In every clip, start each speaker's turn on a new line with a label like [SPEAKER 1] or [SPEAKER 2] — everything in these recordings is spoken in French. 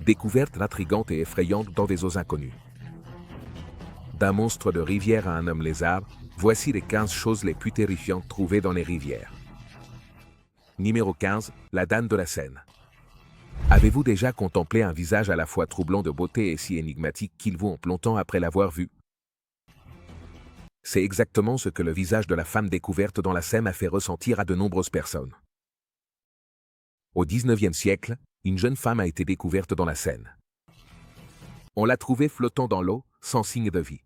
[SPEAKER 1] Découverte intrigante et effrayante dans des eaux inconnues. D'un monstre de rivière à un homme lézard, voici les 15 choses les plus terrifiantes trouvées dans les rivières. Numéro 15, la Dame de la Seine. Avez-vous déjà contemplé un visage à la fois troublant de beauté et si énigmatique qu'il vous hante longtemps après l'avoir vu? C'est exactement ce que le visage de la femme découverte dans la Seine a fait ressentir à de nombreuses personnes. Au XIXe siècle, une jeune femme a été découverte dans la Seine. On l'a trouvée flottant dans l'eau, sans signe de vie.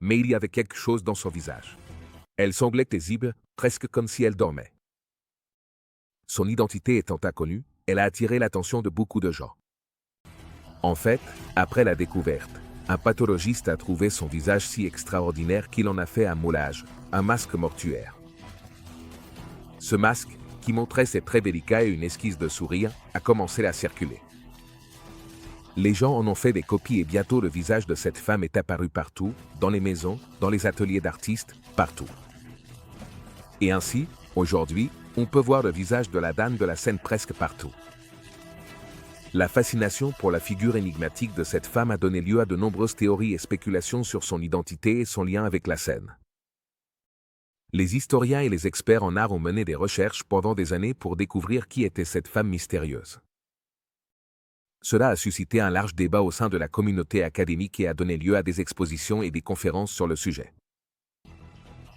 [SPEAKER 1] Mais il y avait quelque chose dans son visage. Elle semblait paisible, presque comme si elle dormait. Son identité étant inconnue, elle a attiré l'attention de beaucoup de gens. En fait, après la découverte, un pathologiste a trouvé son visage si extraordinaire qu'il en a fait un moulage, un masque mortuaire. Ce masque, qui montrait ses traits délicats et une esquisse de sourire, a commencé à circuler. Les gens en ont fait des copies et bientôt le visage de cette femme est apparu partout, dans les maisons, dans les ateliers d'artistes, partout. Et ainsi, aujourd'hui, on peut voir le visage de la Dame de la Seine presque partout. La fascination pour la figure énigmatique de cette femme a donné lieu à de nombreuses théories et spéculations sur son identité et son lien avec la Seine. Les historiens et les experts en art ont mené des recherches pendant des années pour découvrir qui était cette femme mystérieuse. Cela a suscité un large débat au sein de la communauté académique et a donné lieu à des expositions et des conférences sur le sujet.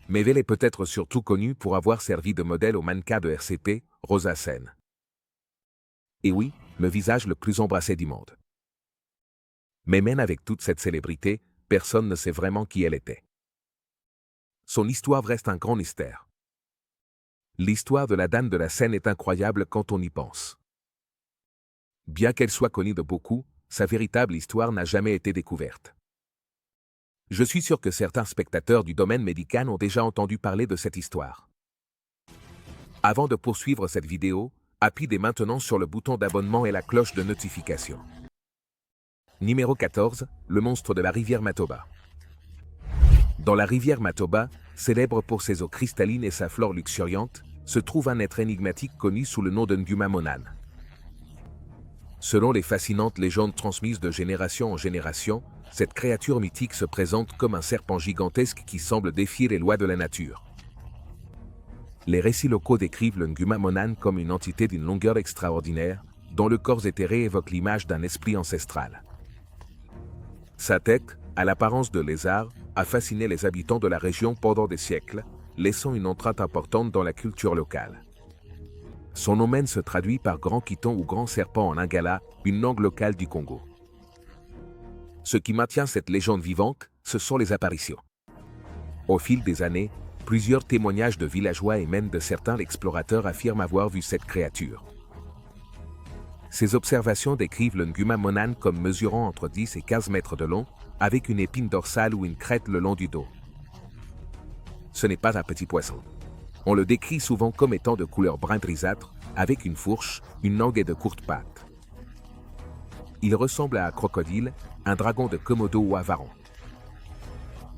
[SPEAKER 1] Mais elle est peut-être surtout connue pour avoir servi de modèle au mannequin de RCP, Rosa Seine. Et oui, le visage le plus embrassé du monde. Mais même avec toute cette célébrité, personne ne sait vraiment qui elle était. Son histoire reste un grand mystère. L'histoire de la Dame de la Seine est incroyable quand on y pense. Bien qu'elle soit connue de beaucoup, sa véritable histoire n'a jamais été découverte. Je suis sûr que certains spectateurs du domaine médical ont déjà entendu parler de cette histoire. Avant de poursuivre cette vidéo, appuyez maintenant sur le bouton d'abonnement et la cloche de notification. Numéro 14, le monstre de la rivière Matoba. Dans la rivière Matoba, célèbre pour ses eaux cristallines et sa flore luxuriante, se trouve un être énigmatique connu sous le nom de Nguma Monan. Selon les fascinantes légendes transmises de génération en génération, cette créature mythique se présente comme un serpent gigantesque qui semble défier les lois de la nature. Les récits locaux décrivent le Nguma Monan comme une entité d'une longueur extraordinaire, dont le corps éthéré évoque l'image d'un esprit ancestral. Sa tête, à l'apparence de lézard, a fasciné les habitants de la région pendant des siècles, laissant une empreinte importante dans la culture locale. Son nom même se traduit par grand kython ou grand serpent en lingala, une langue locale du Congo. Ce qui maintient cette légende vivante, ce sont les apparitions. Au fil des années, plusieurs témoignages de villageois et même de certains explorateurs affirment avoir vu cette créature. Ces observations décrivent le Nguma Monan comme mesurant entre 10 et 15 mètres de long, avec une épine dorsale ou une crête le long du dos. Ce n'est pas un petit poisson. On le décrit souvent comme étant de couleur brun grisâtre, avec une fourche, une langue et de courtes pattes. Il ressemble à un crocodile, un dragon de Komodo ou un varan.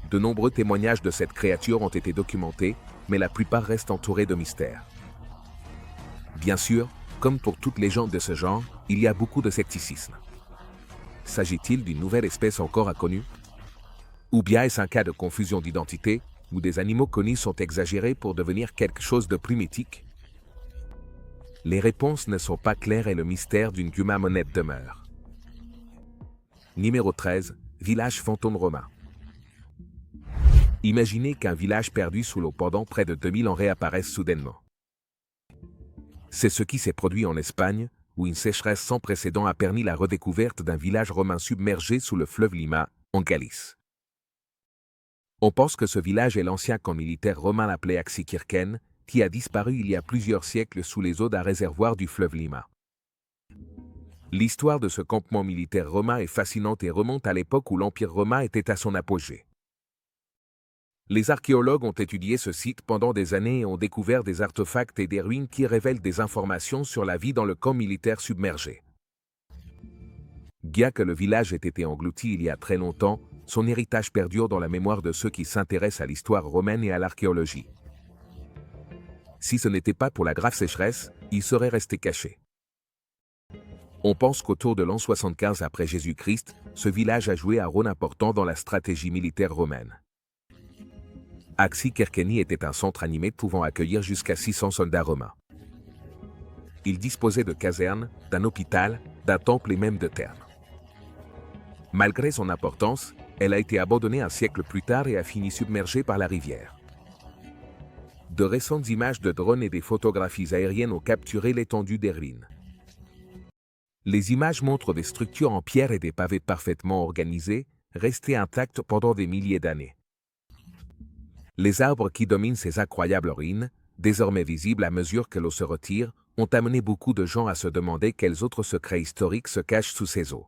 [SPEAKER 1] De nombreux témoignages de cette créature ont été documentés, mais la plupart restent entourés de mystères. Bien sûr, comme pour toute légende de ce genre, il y a beaucoup de scepticisme. S'agit-il d'une nouvelle espèce encore inconnue? Ou bien est-ce un cas de confusion d'identité, où des animaux connus sont exagérés pour devenir quelque chose de plus mythique? Les réponses ne sont pas claires et le mystère d'une Nguma Monan demeure. Numéro 13, village fantôme romain. Imaginez qu'un village perdu sous l'eau pendant près de 2000 ans réapparaisse soudainement. C'est ce qui s'est produit en Espagne, où une sécheresse sans précédent a permis la redécouverte d'un village romain submergé sous le fleuve Lima, en Galice. On pense que ce village est l'ancien camp militaire romain appelé Axikirken, qui a disparu il y a plusieurs siècles sous les eaux d'un réservoir du fleuve Lima. L'histoire de ce campement militaire romain est fascinante et remonte à l'époque où l'Empire romain était à son apogée. Les archéologues ont étudié ce site pendant des années et ont découvert des artefacts et des ruines qui révèlent des informations sur la vie dans le camp militaire submergé. Bien que le village ait été englouti il y a très longtemps, son héritage perdure dans la mémoire de ceux qui s'intéressent à l'histoire romaine et à l'archéologie. Si ce n'était pas pour la grave sécheresse, il serait resté caché. On pense qu'autour de l'an 75 après Jésus-Christ, ce village a joué un rôle important dans la stratégie militaire romaine. Axi Kerkeni était un centre animé pouvant accueillir jusqu'à 600 soldats romains. Il disposait de casernes, d'un hôpital, d'un temple et même de thermes. Malgré son importance, elle a été abandonnée un siècle plus tard et a fini submergée par la rivière. De récentes images de drones et des photographies aériennes ont capturé l'étendue des ruines. Les images montrent des structures en pierre et des pavés parfaitement organisés, restés intacts pendant des milliers d'années. Les arbres qui dominent ces incroyables ruines, désormais visibles à mesure que l'eau se retire, ont amené beaucoup de gens à se demander quels autres secrets historiques se cachent sous ces eaux.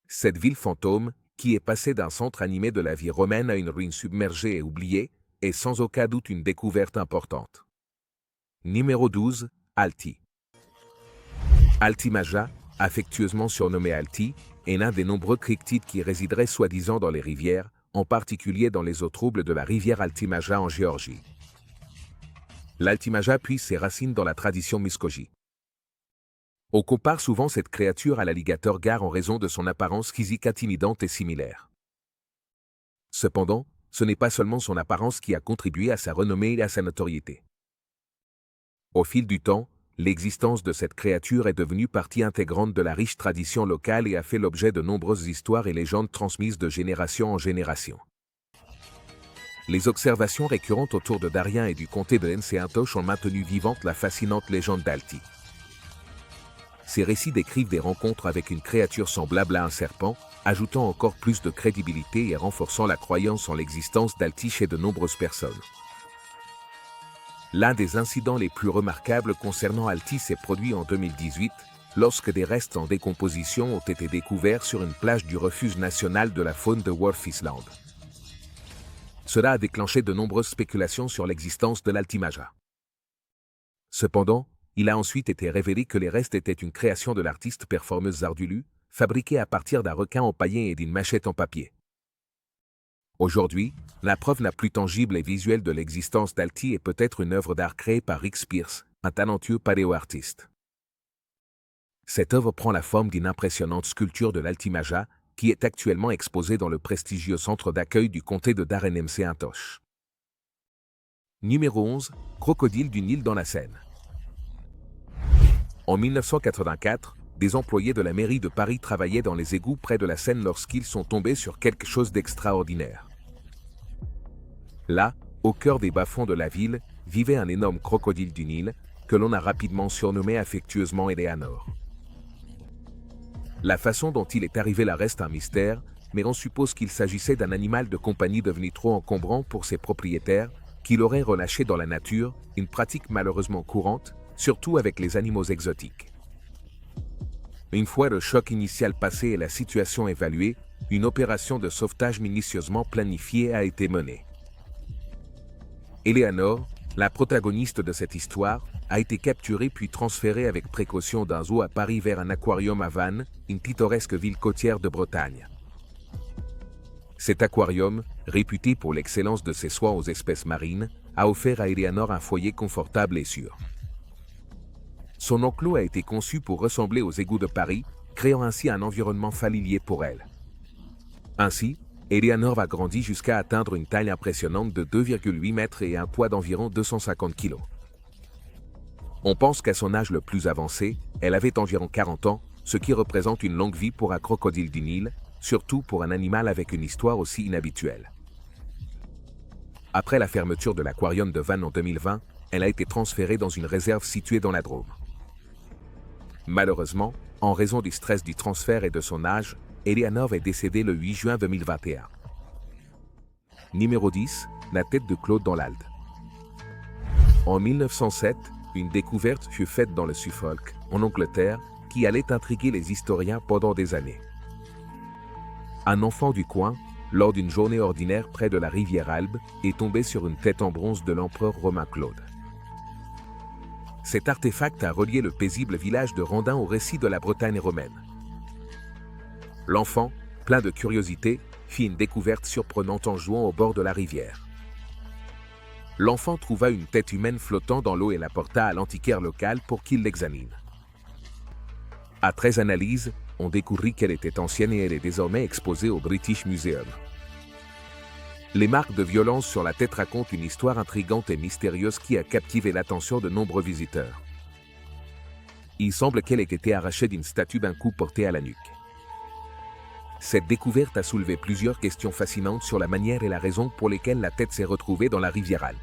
[SPEAKER 1] Cette ville fantôme, qui est passée d'un centre animé de la vie romaine à une ruine submergée et oubliée, est sans aucun doute une découverte importante. Numéro 12, Alti. Altimaja, affectueusement surnommé Alti, est l'un des nombreux cryptides qui résideraient soi-disant dans les rivières, en particulier dans les eaux troubles de la rivière Altimaja en Géorgie. L'Altimaja puise ses racines dans la tradition Muskoji. On compare souvent cette créature à l'alligator gar en raison de son apparence physique intimidante et similaire. Cependant, ce n'est pas seulement son apparence qui a contribué à sa renommée et à sa notoriété. Au fil du temps, l'existence de cette créature est devenue partie intégrante de la riche tradition locale et a fait l'objet de nombreuses histoires et légendes transmises de génération en génération. Les observations récurrentes autour de Darien et du comté de Enséintoche ont maintenu vivante la fascinante légende d'Alti. Ces récits décrivent des rencontres avec une créature semblable à un serpent, ajoutant encore plus de crédibilité et renforçant la croyance en l'existence d'Alti chez de nombreuses personnes. L'un des incidents les plus remarquables concernant Alti s'est produit en 2018, lorsque des restes en décomposition ont été découverts sur une plage du refuge national de la faune de Wolf Island. Cela a déclenché de nombreuses spéculations sur l'existence de l'Altimaja. Cependant, il a ensuite été révélé que les restes étaient une création de l'artiste performeuse Zardulu, fabriquée à partir d'un requin empaillé et d'une machette en papier. Aujourd'hui, la preuve la plus tangible et visuelle de l'existence d'Alti est peut-être une œuvre d'art créée par Rick Spears, un talentueux paléoartiste. Cette œuvre prend la forme d'une impressionnante sculpture de l'Altimaja, qui est actuellement exposée dans le prestigieux centre d'accueil du comté de Darren-Saintoche. Numéro 11, Crocodile du Nil dans la Seine. En 1984, des employés de la mairie de Paris travaillaient dans les égouts près de la Seine lorsqu'ils sont tombés sur quelque chose d'extraordinaire. Là, au cœur des bas-fonds de la ville, vivait un énorme crocodile du Nil, que l'on a rapidement surnommé affectueusement Eleanor. La façon dont il est arrivé là reste un mystère, mais on suppose qu'il s'agissait d'un animal de compagnie devenu trop encombrant pour ses propriétaires, qui l'aurait relâché dans la nature, une pratique malheureusement courante, surtout avec les animaux exotiques. Une fois le choc initial passé et la situation évaluée, une opération de sauvetage minutieusement planifiée a été menée. Eleanor, la protagoniste de cette histoire, a été capturée puis transférée avec précaution d'un zoo à Paris vers un aquarium à Vannes, une pittoresque ville côtière de Bretagne. Cet aquarium, réputé pour l'excellence de ses soins aux espèces marines, a offert à Eleanor un foyer confortable et sûr. Son enclos a été conçu pour ressembler aux égouts de Paris, créant ainsi un environnement familier pour elle. Ainsi, Eleanor va grandir jusqu'à atteindre une taille impressionnante de 2,8 mètres et un poids d'environ 250 kg. On pense qu'à son âge le plus avancé, elle avait environ 40 ans, ce qui représente une longue vie pour un crocodile du Nil, surtout pour un animal avec une histoire aussi inhabituelle. Après la fermeture de l'aquarium de Vannes en 2020, elle a été transférée dans une réserve située dans la Drôme. Malheureusement, en raison du stress du transfert et de son âge, Eleanor est décédée le 8 juin 2021. Numéro 10, la tête de Claude dans l'Alde. En 1907, une découverte fut faite dans le Suffolk, en Angleterre, qui allait intriguer les historiens pendant des années. Un enfant du coin, lors d'une journée ordinaire près de la rivière Albe, est tombé sur une tête en bronze de l'empereur romain Claude. Cet artefact a relié le paisible village de Randin au récit de la Bretagne romaine. L'enfant, plein de curiosité, fit une découverte surprenante en jouant au bord de la rivière. L'enfant trouva une tête humaine flottant dans l'eau et la porta à l'antiquaire local pour qu'il l'examine. À 13 analyses, on découvrit qu'elle était ancienne et elle est désormais exposée au British Museum. Les marques de violence sur la tête racontent une histoire intrigante et mystérieuse qui a captivé l'attention de nombreux visiteurs. Il semble qu'elle ait été arrachée d'une statue d'un coup porté à la nuque. Cette découverte a soulevé plusieurs questions fascinantes sur la manière et la raison pour lesquelles la tête s'est retrouvée dans la rivière Alde.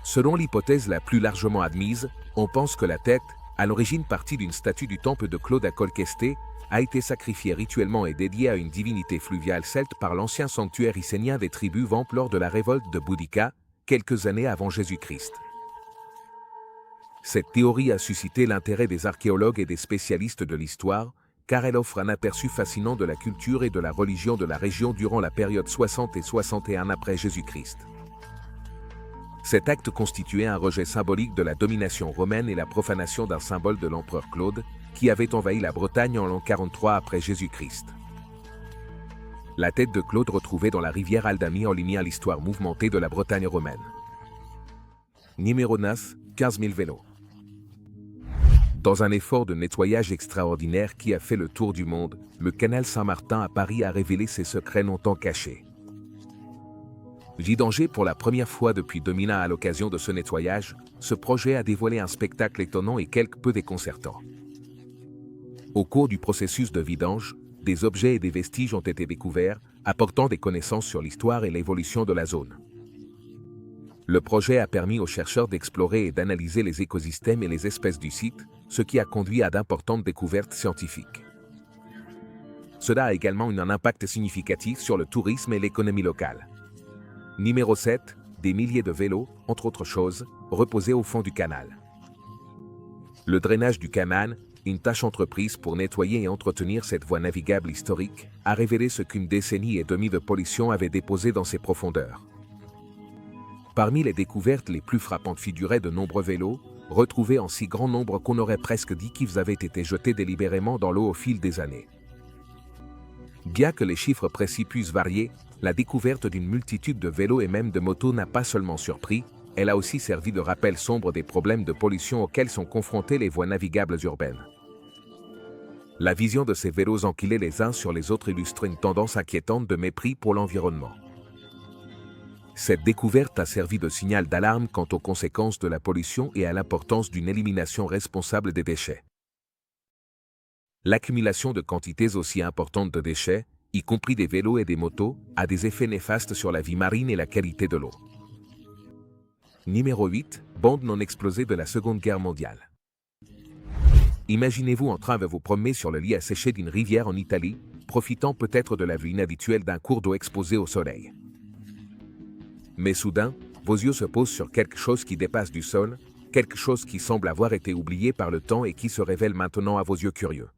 [SPEAKER 1] Selon l'hypothèse la plus largement admise, on pense que la tête, à l'origine partie d'une statue du temple de Claude à Colqueste, a été sacrifiée rituellement et dédiée à une divinité fluviale celte par l'ancien sanctuaire icénien des tribus Vamp lors de la révolte de Boudica, quelques années avant Jésus-Christ. Cette théorie a suscité l'intérêt des archéologues et des spécialistes de l'histoire, car elle offre un aperçu fascinant de la culture et de la religion de la région durant la période 60 et 61 après Jésus-Christ. Cet acte constituait un rejet symbolique de la domination romaine et la profanation d'un symbole de l'empereur Claude, qui avait envahi la Bretagne en l'an 43 après Jésus-Christ. La tête de Claude retrouvée dans la rivière Alde a mis en lumière l'histoire mouvementée de la Bretagne romaine. Numéro 9, 15 000 vélos. Dans un effort de nettoyage extraordinaire qui a fait le tour du monde, le canal Saint-Martin à Paris a révélé ses secrets longtemps cachés. Vidangé pour la première fois depuis 2001 à l'occasion de ce nettoyage, ce projet a dévoilé un spectacle étonnant et quelque peu déconcertant. Au cours du processus de vidange, des objets et des vestiges ont été découverts, apportant des connaissances sur l'histoire et l'évolution de la zone. Le projet a permis aux chercheurs d'explorer et d'analyser les écosystèmes et les espèces du site, ce qui a conduit à d'importantes découvertes scientifiques. Cela a également eu un impact significatif sur le tourisme et l'économie locale. Numéro 7, des milliers de vélos, entre autres choses, reposaient au fond du canal. Le drainage du canal, une tâche entreprise pour nettoyer et entretenir cette voie navigable historique, a révélé ce qu'une décennie et demie de pollution avait déposé dans ses profondeurs. Parmi les découvertes les plus frappantes figuraient de nombreux vélos, retrouvés en si grand nombre qu'on aurait presque dit qu'ils avaient été jetés délibérément dans l'eau au fil des années. Bien que les chiffres précis puissent varier, la découverte d'une multitude de vélos et même de motos n'a pas seulement surpris, elle a aussi servi de rappel sombre des problèmes de pollution auxquels sont confrontées les voies navigables urbaines. La vision de ces vélos enquilés les uns sur les autres illustre une tendance inquiétante de mépris pour l'environnement. Cette découverte a servi de signal d'alarme quant aux conséquences de la pollution et à l'importance d'une élimination responsable des déchets. L'accumulation de quantités aussi importantes de déchets, y compris des vélos et des motos, a des effets néfastes sur la vie marine et la qualité de l'eau. Numéro 8, bombe non explosée de la Seconde Guerre mondiale. Imaginez-vous en train de vous promener sur le lit asséché d'une rivière en Italie, profitant peut-être de la vue inhabituelle d'un cours d'eau exposé au soleil. Mais soudain, vos yeux se posent sur quelque chose qui dépasse du sol, quelque chose qui semble avoir été oublié par le temps et qui se révèle maintenant à vos yeux curieux.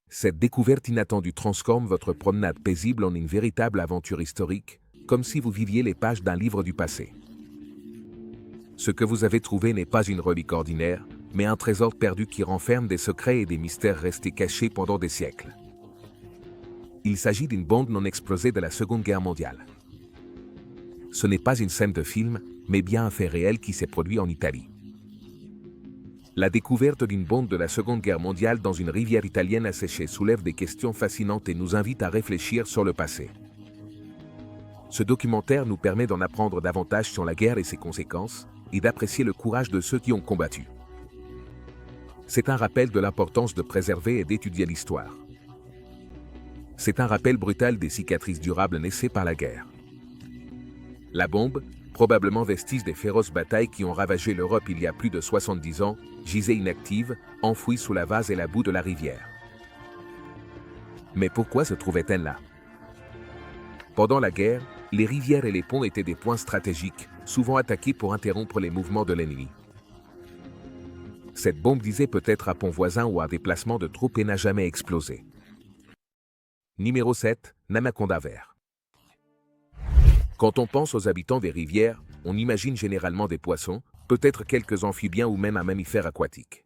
[SPEAKER 1] Cette découverte inattendue transforme votre promenade paisible en une véritable aventure historique, comme si vous viviez les pages d'un livre du passé. Ce que vous avez trouvé n'est pas une relique ordinaire, mais un trésor perdu qui renferme des secrets et des mystères restés cachés pendant des siècles. Il s'agit d'une bombe non explosée de la Seconde Guerre mondiale. Ce n'est pas une scène de film, mais bien un fait réel qui s'est produit en Italie. La découverte d'une bombe de la Seconde Guerre mondiale dans une rivière italienne asséchée soulève des questions fascinantes et nous invite à réfléchir sur le passé. Ce documentaire nous permet d'en apprendre davantage sur la guerre et ses conséquences, et d'apprécier le courage de ceux qui ont combattu. C'est un rappel de l'importance de préserver et d'étudier l'histoire. C'est un rappel brutal des cicatrices durables laissées par la guerre. La bombe, probablement vestige des féroces batailles qui ont ravagé l'Europe il y a plus de 70 ans, gisait inactive, enfouie sous la vase et la boue de la rivière. Mais pourquoi se trouvait-elle là? Pendant la guerre, les rivières et les ponts étaient des points stratégiques, souvent attaqués pour interrompre les mouvements de l'ennemi. Cette bombe visait peut-être un pont voisin ou un déplacement de troupes et n'a jamais explosé. Numéro 7, Namaconda vert. Quand on pense aux habitants des rivières, on imagine généralement des poissons, peut-être quelques amphibiens ou même un mammifère aquatique.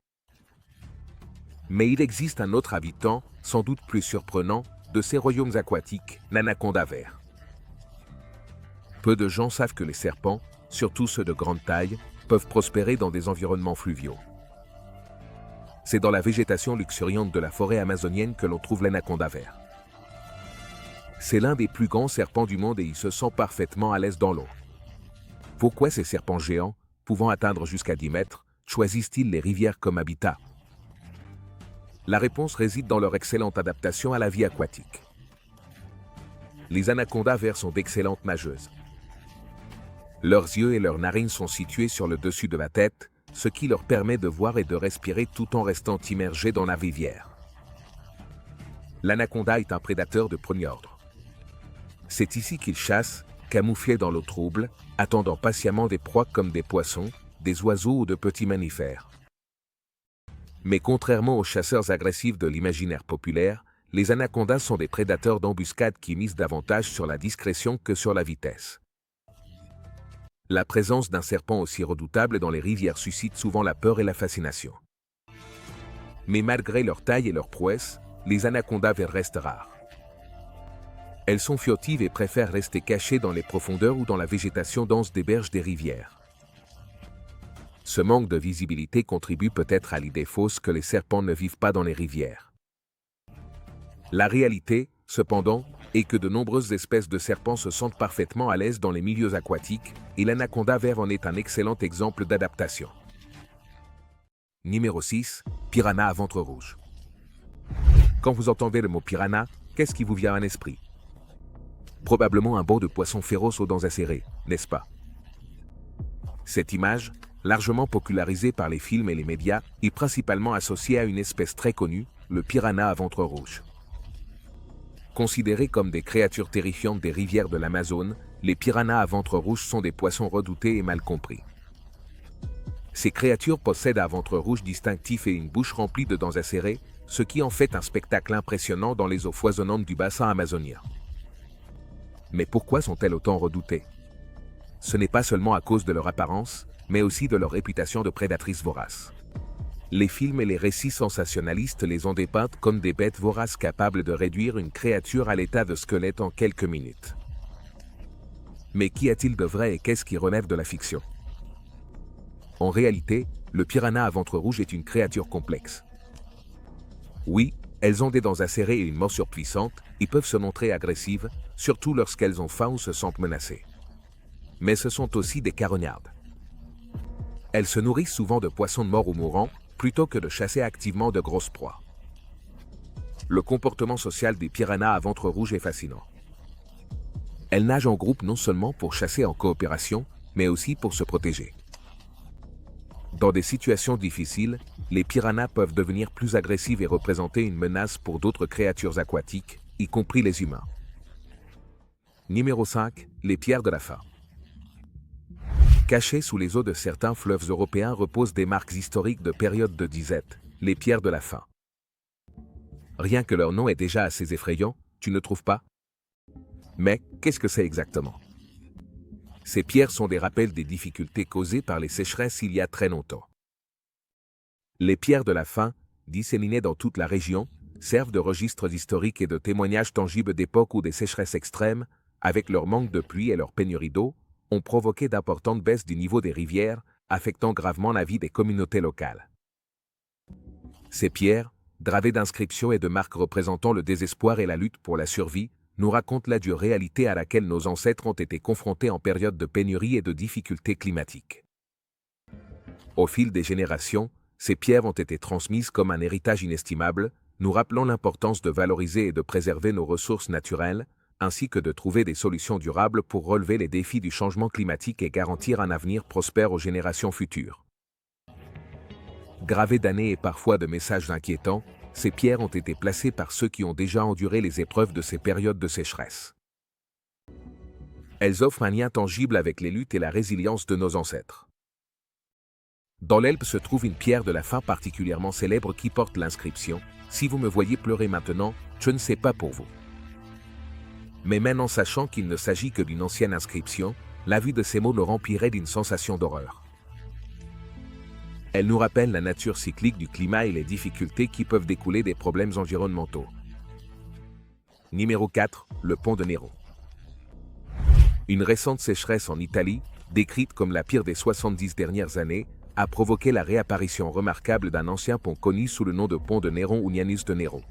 [SPEAKER 1] Mais il existe un autre habitant, sans doute plus surprenant, de ces royaumes aquatiques, l'anaconda vert. Peu de gens savent que les serpents, surtout ceux de grande taille, peuvent prospérer dans des environnements fluviaux. C'est dans la végétation luxuriante de la forêt amazonienne que l'on trouve l'anaconda vert. C'est l'un des plus grands serpents du monde et il se sent parfaitement à l'aise dans l'eau. Pourquoi ces serpents géants, pouvant atteindre jusqu'à 10 mètres, choisissent-ils les rivières comme habitat? La réponse réside dans leur excellente adaptation à la vie aquatique. Les anacondas verts sont d'excellentes nageuses. Leurs yeux et leurs narines sont situés sur le dessus de la tête, ce qui leur permet de voir et de respirer tout en restant immergés dans la rivière. L'anaconda est un prédateur de premier ordre. C'est ici qu'il chasse, camouflé dans l'eau trouble, attendant patiemment des proies comme des poissons, des oiseaux ou de petits mammifères. Mais contrairement aux chasseurs agressifs de l'imaginaire populaire, les anacondas sont des prédateurs d'embuscade qui misent davantage sur la discrétion que sur la vitesse. La présence d'un serpent aussi redoutable dans les rivières suscite souvent la peur et la fascination. Mais malgré leur taille et leur prouesse, les anacondas verts restent rares. Elles sont furtives et préfèrent rester cachées dans les profondeurs ou dans la végétation dense des berges des rivières. Ce manque de visibilité contribue peut-être à l'idée fausse que les serpents ne vivent pas dans les rivières. La réalité, cependant, est que de nombreuses espèces de serpents se sentent parfaitement à l'aise dans les milieux aquatiques, et l'anaconda vert en est un excellent exemple d'adaptation. Numéro 6. Piranha à ventre rouge. Quand vous entendez le mot piranha, qu'est-ce qui vous vient à l'esprit? Probablement un banc de poissons féroces aux dents acérées, n'est-ce pas? Cette image, largement popularisée par les films et les médias, est principalement associée à une espèce très connue, le piranha à ventre rouge. Considérés comme des créatures terrifiantes des rivières de l'Amazone, les piranhas à ventre rouge sont des poissons redoutés et mal compris. Ces créatures possèdent un ventre rouge distinctif et une bouche remplie de dents acérées, ce qui en fait un spectacle impressionnant dans les eaux foisonnantes du bassin amazonien. Mais pourquoi sont-elles autant redoutées? Ce n'est pas seulement à cause de leur apparence, mais aussi de leur réputation de prédatrices voraces. Les films et les récits sensationnalistes les ont dépeintes comme des bêtes voraces capables de réduire une créature à l'état de squelette en quelques minutes. Mais qu'y a-t-il de vrai et qu'est-ce qui relève de la fiction? En réalité, le piranha à ventre rouge est une créature complexe. Oui, elles ont des dents acérées et une morsure puissante, et peuvent se montrer agressives, surtout lorsqu'elles ont faim ou se sentent menacées. Mais ce sont aussi des carognardes. Elles se nourrissent souvent de poissons morts ou mourants, plutôt que de chasser activement de grosses proies. Le comportement social des piranhas à ventre rouge est fascinant. Elles nagent en groupe non seulement pour chasser en coopération, mais aussi pour se protéger. Dans des situations difficiles, les piranhas peuvent devenir plus agressives et représenter une menace pour d'autres créatures aquatiques, y compris les humains. Numéro 5. Les pierres de la faim. Cachées sous les eaux de certains fleuves européens reposent des marques historiques de périodes de disette, les pierres de la faim. Rien que leur nom est déjà assez effrayant, tu ne trouves pas? Mais qu'est-ce que c'est exactement? Ces pierres sont des rappels des difficultés causées par les sécheresses il y a très longtemps. Les pierres de la faim, disséminées dans toute la région, servent de registres historiques et de témoignages tangibles d'époques où des sécheresses extrêmes, avec leur manque de pluie et leur pénurie d'eau, ont provoqué d'importantes baisses du niveau des rivières, affectant gravement la vie des communautés locales. Ces pierres, gravées d'inscriptions et de marques représentant le désespoir et la lutte pour la survie, nous racontent la dure réalité à laquelle nos ancêtres ont été confrontés en période de pénurie et de difficultés climatiques. Au fil des générations, ces pierres ont été transmises comme un héritage inestimable, nous rappelant l'importance de valoriser et de préserver nos ressources naturelles, ainsi que de trouver des solutions durables pour relever les défis du changement climatique et garantir un avenir prospère aux générations futures. Gravées d'années et parfois de messages inquiétants, ces pierres ont été placées par ceux qui ont déjà enduré les épreuves de ces périodes de sécheresse. Elles offrent un lien tangible avec les luttes et la résilience de nos ancêtres. Dans l'Elbe se trouve une pierre de la faim particulièrement célèbre qui porte l'inscription « Si vous me voyez pleurer maintenant, je ne sais pas pour vous ». Mais même en sachant qu'il ne s'agit que d'une ancienne inscription, la vue de ces mots nous remplirait d'une sensation d'horreur. Elle nous rappelle la nature cyclique du climat et les difficultés qui peuvent découler des problèmes environnementaux. Numéro 4. Le pont de Nero. Une récente sécheresse en Italie, décrite comme la pire des 70 dernières années, a provoqué la réapparition remarquable d'un ancien pont connu sous le nom de pont de Néron ou Nianus de Néron.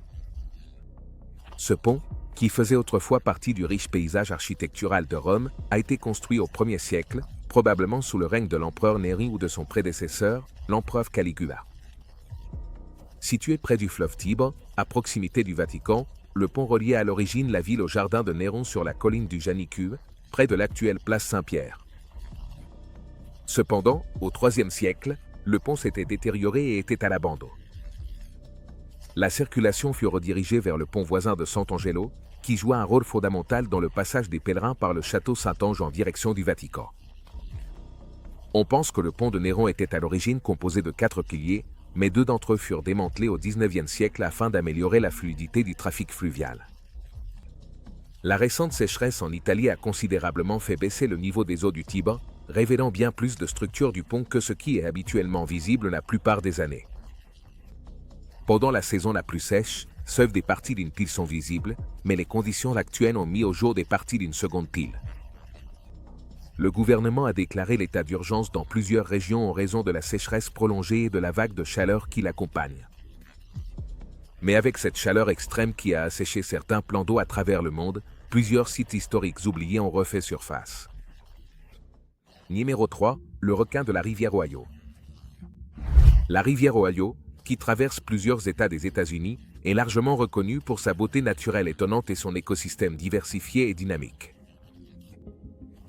[SPEAKER 1] Ce pont, qui faisait autrefois partie du riche paysage architectural de Rome, a été construit au 1er siècle, probablement sous le règne de l'empereur Néri ou de son prédécesseur, l'empereur Caligula. Situé près du fleuve Tibre, à proximité du Vatican, le pont reliait à l'origine la ville au jardin de Néron sur la colline du Janiculum, près de l'actuelle place Saint-Pierre. Cependant, au IIIe siècle, le pont s'était détérioré et était à l'abandon. La circulation fut redirigée vers le pont voisin de Sant'Angelo, qui joua un rôle fondamental dans le passage des pèlerins par le château Saint-Ange en direction du Vatican. On pense que le pont de Néron était à l'origine composé de 4 piliers, mais 2 d'entre eux furent démantelés au XIXe siècle afin d'améliorer la fluidité du trafic fluvial. La récente sécheresse en Italie a considérablement fait baisser le niveau des eaux du Tibre, révélant bien plus de structures du pont que ce qui est habituellement visible la plupart des années. Pendant la saison la plus sèche, seules des parties d'une pile sont visibles, mais les conditions actuelles ont mis au jour des parties d'une seconde pile. Le gouvernement a déclaré l'état d'urgence dans plusieurs régions en raison de la sécheresse prolongée et de la vague de chaleur qui l'accompagne. Mais avec cette chaleur extrême qui a asséché certains plans d'eau à travers le monde, plusieurs sites historiques oubliés ont refait surface. Numéro 3, le requin de la rivière Ohio. La rivière Ohio, qui traverse plusieurs États des États-Unis, est largement reconnue pour sa beauté naturelle étonnante et son écosystème diversifié et dynamique.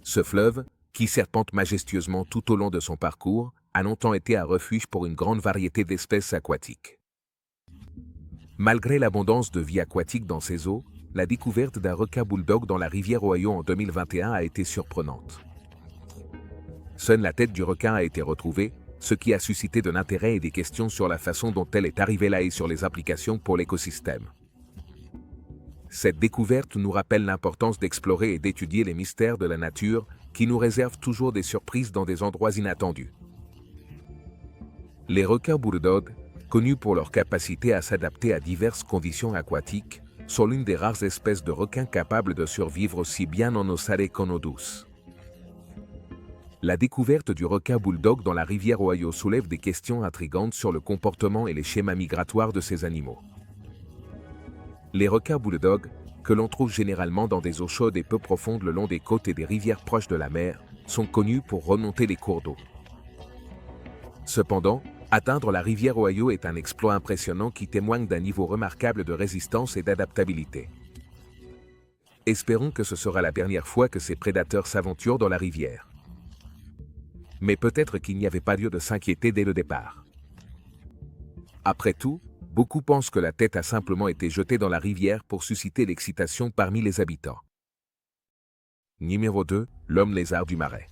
[SPEAKER 1] Ce fleuve, qui serpente majestueusement tout au long de son parcours, a longtemps été un refuge pour une grande variété d'espèces aquatiques. Malgré l'abondance de vie aquatique dans ces eaux, la découverte d'un requin bulldog dans la rivière Ohio en 2021 a été surprenante. Seule la tête du requin a été retrouvée, ce qui a suscité de l'intérêt et des questions sur la façon dont elle est arrivée là et sur les implications pour l'écosystème. Cette découverte nous rappelle l'importance d'explorer et d'étudier les mystères de la nature qui nous réservent toujours des surprises dans des endroits inattendus. Les requins bulldog, connus pour leur capacité à s'adapter à diverses conditions aquatiques, sont l'une des rares espèces de requins capables de survivre aussi bien en eau salée qu'en eau douce. La découverte du requin bulldog dans la rivière Ohio soulève des questions intrigantes sur le comportement et les schémas migratoires de ces animaux. Les requins bulldog, que l'on trouve généralement dans des eaux chaudes et peu profondes le long des côtes et des rivières proches de la mer, sont connus pour remonter les cours d'eau. Cependant, atteindre la rivière Ohio est un exploit impressionnant qui témoigne d'un niveau remarquable de résistance et d'adaptabilité. Espérons que ce sera la dernière fois que ces prédateurs s'aventurent dans la rivière. Mais peut-être qu'il n'y avait pas lieu de s'inquiéter dès le départ. Après tout, beaucoup pensent que la tête a simplement été jetée dans la rivière pour susciter l'excitation parmi les habitants. Numéro 2, l'homme lézard du Marais.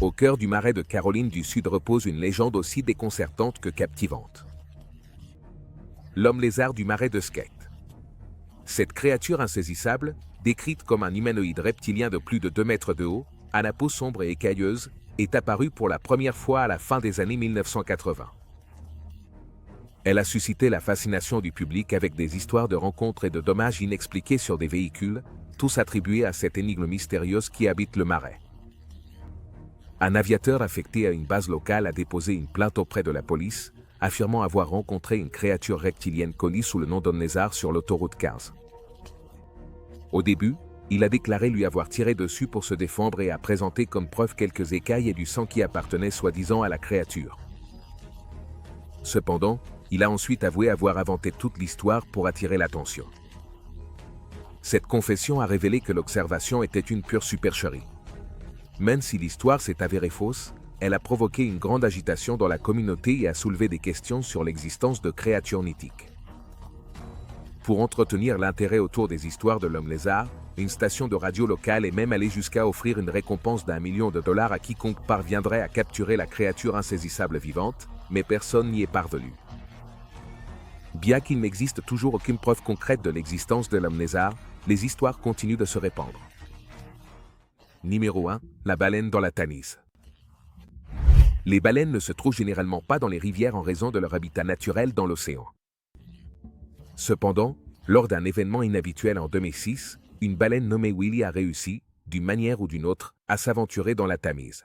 [SPEAKER 1] Au cœur du Marais de Caroline du Sud repose une légende aussi déconcertante que captivante. L'homme lézard du Marais de Skate. Cette créature insaisissable, décrite comme un humanoïde reptilien de plus de 2 mètres de haut, à la peau sombre et écailleuse, est apparue pour la première fois à la fin des années 1980. Elle a suscité la fascination du public avec des histoires de rencontres et de dommages inexpliqués sur des véhicules, tous attribués à cette énigme mystérieuse qui habite le Marais. Un aviateur affecté à une base locale a déposé une plainte auprès de la police, affirmant avoir rencontré une créature reptilienne connue sous le nom d'homme lézard sur l'autoroute 15. Au début, il a déclaré lui avoir tiré dessus pour se défendre et a présenté comme preuve quelques écailles et du sang qui appartenaient soi-disant à la créature. Cependant, il a ensuite avoué avoir inventé toute l'histoire pour attirer l'attention. Cette confession a révélé que l'observation était une pure supercherie. Même si l'histoire s'est avérée fausse, elle a provoqué une grande agitation dans la communauté et a soulevé des questions sur l'existence de créatures mythiques. Pour entretenir l'intérêt autour des histoires de l'homme lézard, une station de radio locale est même allée jusqu'à offrir une récompense d'$1 million à quiconque parviendrait à capturer la créature insaisissable vivante, mais personne n'y est parvenu. Bien qu'il n'existe toujours aucune preuve concrète de l'existence de l'homme lézard, les histoires continuent de se répandre. Numéro 1, la baleine dans la Tamise. Les baleines ne se trouvent généralement pas dans les rivières en raison de leur habitat naturel dans l'océan. Cependant, lors d'un événement inhabituel en 2006, une baleine nommée Willy a réussi, d'une manière ou d'une autre, à s'aventurer dans la Tamise.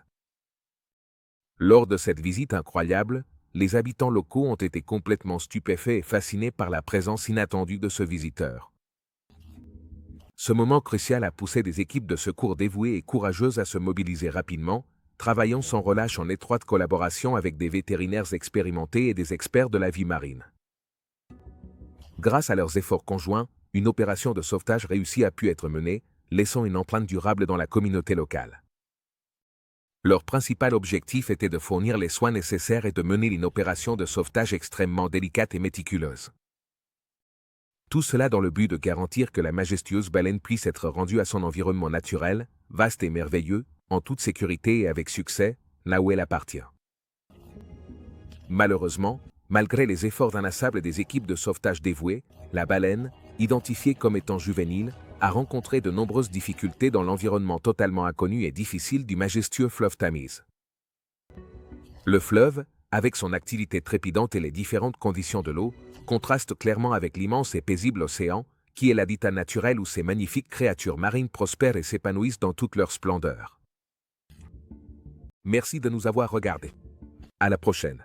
[SPEAKER 1] Lors de cette visite incroyable, les habitants locaux ont été complètement stupéfaits et fascinés par la présence inattendue de ce visiteur. Ce moment crucial a poussé des équipes de secours dévouées et courageuses à se mobiliser rapidement, travaillant sans relâche en étroite collaboration avec des vétérinaires expérimentés et des experts de la vie marine. Grâce à leurs efforts conjoints, une opération de sauvetage réussie a pu être menée, laissant une empreinte durable dans la communauté locale. Leur principal objectif était de fournir les soins nécessaires et de mener une opération de sauvetage extrêmement délicate et méticuleuse. Tout cela dans le but de garantir que la majestueuse baleine puisse être rendue à son environnement naturel, vaste et merveilleux, en toute sécurité et avec succès, là où elle appartient. Malheureusement, malgré les efforts inlassables des équipes de sauvetage dévouées, la baleine, identifiée comme étant juvénile, a rencontré de nombreuses difficultés dans l'environnement totalement inconnu et difficile du majestueux fleuve Tamise. Le fleuve, avec son activité trépidante et les différentes conditions de l'eau, contraste clairement avec l'immense et paisible océan, qui est l'habitat naturel où ces magnifiques créatures marines prospèrent et s'épanouissent dans toute leur splendeur. Merci de nous avoir regardés. À la prochaine.